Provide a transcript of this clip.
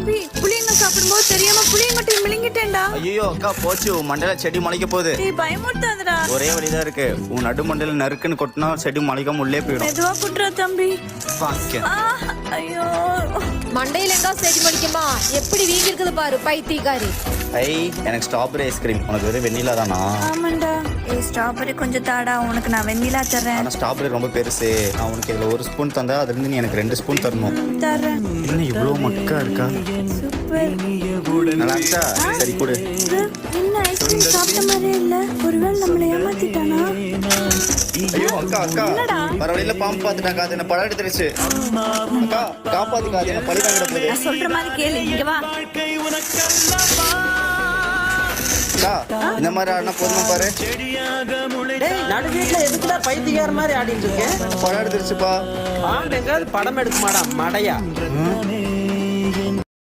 தம்பி, புளியங்க சாப்பிடும்போது தெரியாம புளியங்கொட்டையை மிளிங்கிட்டேன்டா. ஐயோ அக்கா போச்சு, உன் மண்டையில செடி முளைக்க போகுது. டேய் பயமுறுத்தாதடா. ஒரே வழிதான் இருக்கு, உன் நடு மண்டையில நறுக்குன்னு கொட்டினா செடி முளைக்காம உள்ளே போயிடும். மெதுவா குட்றா தம்பி. பாக்க. ஆ, ஐயோ. மண்டையில எங்க செடி முடிக்குமா? எப்படி வீங்கி இருக்குது பாரு பைத்தியக்காரி. ஐ எனக்கு ஸ்ட்ராபெரி ஐஸ்கிரீம், உனக்கு வெறும் வெண்ணிலா தானா? ஆமாண்டா. ஏய் ஸ்ட்ராபெரி கொஞ்சம் தாடா, உனக்கு நான் வெண்ணிலா தர்றேன். ஆனா ஸ்ட்ராபெரி ரொம்ப பெருசு, நான் உனக்கு இதுல 1 ஸ்பூன் தந்தா அதுல இருந்து நீ எனக்கு 2 ஸ்பூன் தரணும். தர்றேன். என்ன இவ்வளவு மக்கா இருக்கா? சூப்பர். நல்லா இருக்கா? சரி கொடு. இது என்ன ஐஸ்கிரீம் சாப்பிட்ட மாதிரியே இல்ல? ஒருவேளை நம்மளை ஏமாத்திட்டானா? ஐயோ அக்கா அக்கா, என்னடா? வர வழியில பாம்பு பாத்துட்டாங்க, அது என்ன படம் எடுத்துருச்சு. அக்கா காப்பாத்துக்கா, அது என்ன பழி வாங்கிட போகுது. நான் சொல்ற மாதிரி கேளு, இங்க வா. அக்கா இந்த மாதிரி ஆடினா போதுமா பாரு. டேய் நடு வீட்டுல எதுக்குடா பைத்தியக்கார மாதிரி ஆடிட்டு இருக்கேன்? படம் எடுத்துருச்சுப்பா. பாம்பு எங்காவது படம் எடுக்க மாடா மடையா.